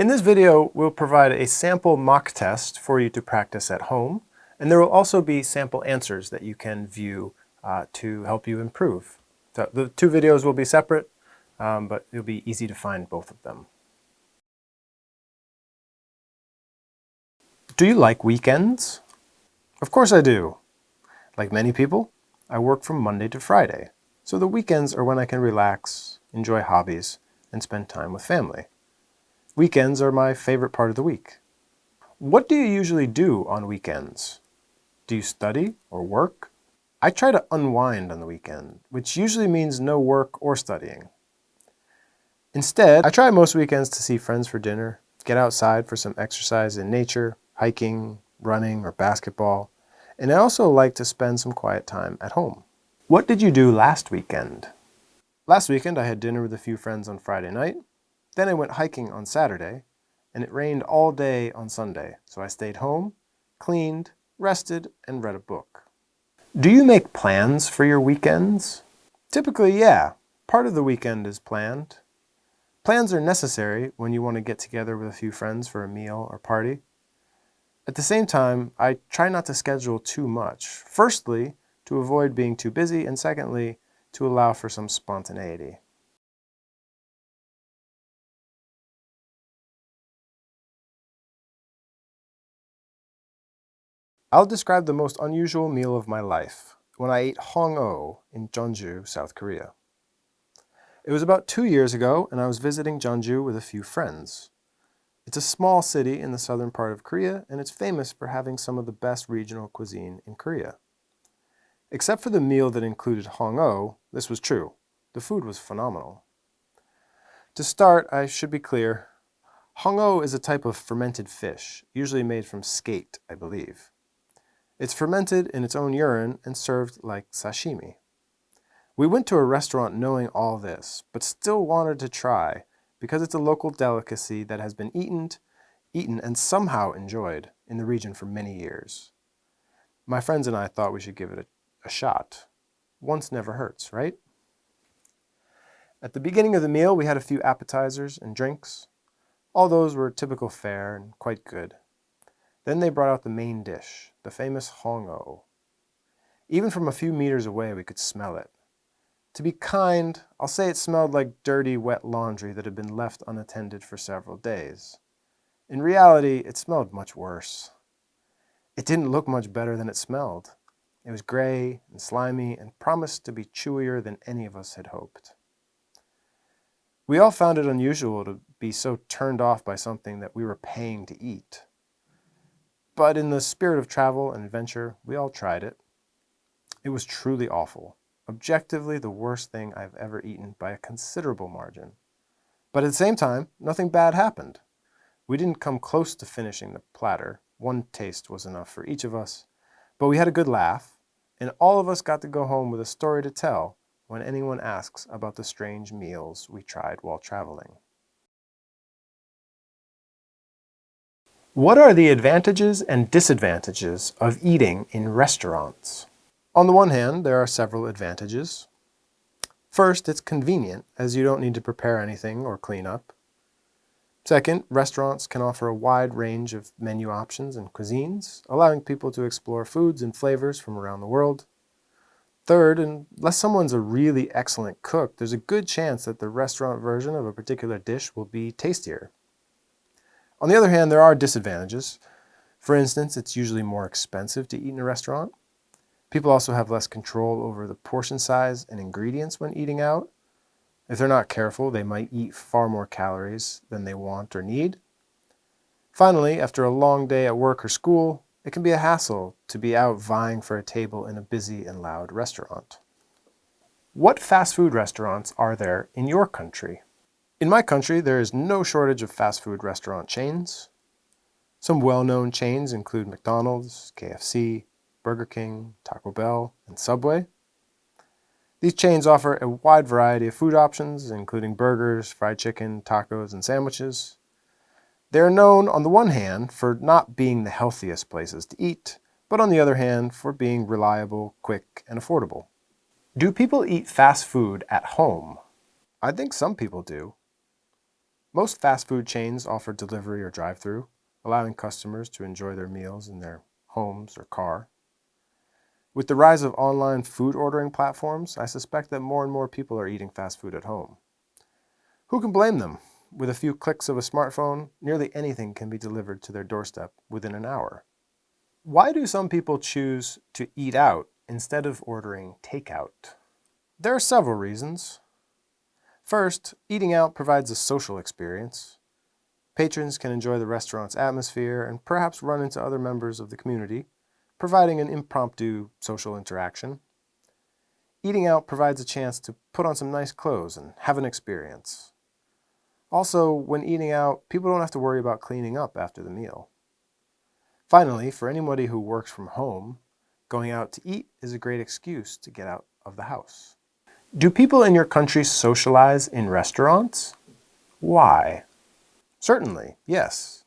In this video, we'll provide a sample mock test for you to practice at home, and there will also be sample answers that you can view to help you improve. So the two videos will be separate, but it'll be easy to find both of them. Do you like weekends? Of course I do. Like many people, I work from Monday to Friday, so the weekends are when I can relax, enjoy hobbies, and spend time with family. Weekends are my favorite part of the week. What do you usually do on weekends? Do you study or work? I try to unwind on the weekend, which usually means no work or studying. Instead, I try most weekends to see friends for dinner, get outside for some exercise in nature, hiking, running, or basketball, and I also like to spend some quiet time at home. What did you do last weekend? Last weekend I had dinner with a few friends on Friday night. Then I went hiking on Saturday, and it rained all day on Sunday, so I stayed home, cleaned, rested, and read a book. Do you make plans for your weekends? Typically, yeah. Part of the weekend is planned. Plans are necessary when you want to get together with a few friends for a meal or party. At the same time, I try not to schedule too much. Firstly, to avoid being too busy, and secondly, to allow for some spontaneity. I'll describe the most unusual meal of my life, when I ate Hong-o in Jeonju, South Korea. It was about 2 years ago, and I was visiting Jeonju with a few friends. It's a small city in the southern part of Korea, and it's famous for having some of the best regional cuisine in Korea. Except for the meal that included Hong-o, this was true. The food was phenomenal. To start, I should be clear, Hong-o is a type of fermented fish, usually made from skate, I believe. It's fermented in its own urine and served like sashimi. We went to a restaurant knowing all this, but still wanted to try because it's a local delicacy that has been eaten and somehow enjoyed in the region for many years. My friends and I thought we should give it a shot. Once never hurts, right? At the beginning of the meal, we had a few appetizers and drinks. All those were typical fare and quite good. Then they brought out the main dish, the famous Hong-o. Even from a few meters away, we could smell it. To be kind, I'll say it smelled like dirty, wet laundry that had been left unattended for several days. In reality, it smelled much worse. It didn't look much better than it smelled. It was gray and slimy and promised to be chewier than any of us had hoped. We all found it unusual to be so turned off by something that we were paying to eat. But in the spirit of travel and adventure, we all tried it. It was truly awful. Objectively the worst thing I've ever eaten by a considerable margin. But at the same time, nothing bad happened. We didn't come close to finishing the platter. One taste was enough for each of us. But we had a good laugh, and all of us got to go home with a story to tell when anyone asks about the strange meals we tried while traveling. What are the advantages and disadvantages of eating in restaurants? On the one hand, there are several advantages. First, it's convenient, as you don't need to prepare anything or clean up. Second, restaurants can offer a wide range of menu options and cuisines, allowing people to explore foods and flavors from around the world. Third, unless someone's a really excellent cook, there's a good chance that the restaurant version of a particular dish will be tastier. On the other hand, there are disadvantages. For instance, it's usually more expensive to eat in a restaurant. People also have less control over the portion size and ingredients when eating out. If they're not careful, they might eat far more calories than they want or need. Finally, after a long day at work or school, it can be a hassle to be out vying for a table in a busy and loud restaurant. What fast food restaurants are there in your country? In my country, there is no shortage of fast food restaurant chains. Some well-known chains include McDonald's, KFC, Burger King, Taco Bell, and Subway. These chains offer a wide variety of food options, including burgers, fried chicken, tacos, and sandwiches. They are known, on the one hand, for not being the healthiest places to eat, but on the other hand, for being reliable, quick, and affordable. Do people eat fast food at home? I think some people do. Most fast food chains offer delivery or drive-through, allowing customers to enjoy their meals in their homes or car. With the rise of online food ordering platforms, I suspect that more and more people are eating fast food at home. Who can blame them? With a few clicks of a smartphone, nearly anything can be delivered to their doorstep within an hour. Why do some people choose to eat out instead of ordering takeout? There are several reasons. First, eating out provides a social experience. Patrons can enjoy the restaurant's atmosphere and perhaps run into other members of the community, providing an impromptu social interaction. Eating out provides a chance to put on some nice clothes and have an experience. Also, when eating out, people don't have to worry about cleaning up after the meal. Finally, for anybody who works from home, going out to eat is a great excuse to get out of the house. Do people in your country socialize in restaurants? Why? Certainly, yes.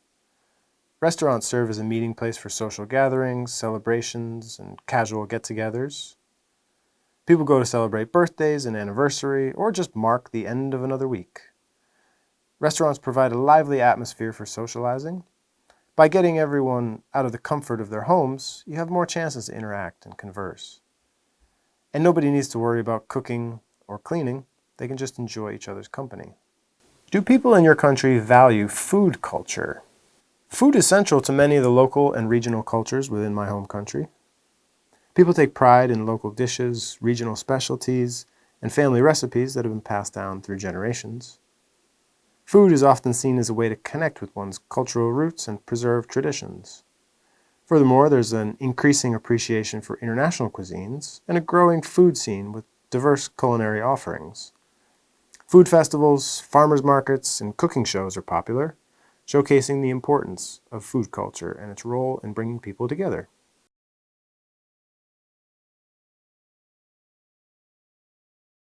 Restaurants serve as a meeting place for social gatherings, celebrations, and casual get-togethers. People go to celebrate birthdays, an anniversary, or just mark the end of another week. Restaurants provide a lively atmosphere for socializing. By getting everyone out of the comfort of their homes, you have more chances to interact and converse. And nobody needs to worry about cooking or cleaning. They can just enjoy each other's company. Do people in your country value food culture? Food is central to many of the local and regional cultures within my home country. People take pride in local dishes, regional specialties, and family recipes that have been passed down through generations. Food is often seen as a way to connect with one's cultural roots and preserve traditions. Furthermore, there's an increasing appreciation for international cuisines and a growing food scene with diverse culinary offerings. Food festivals, farmers markets, and cooking shows are popular, showcasing the importance of food culture and its role in bringing people together.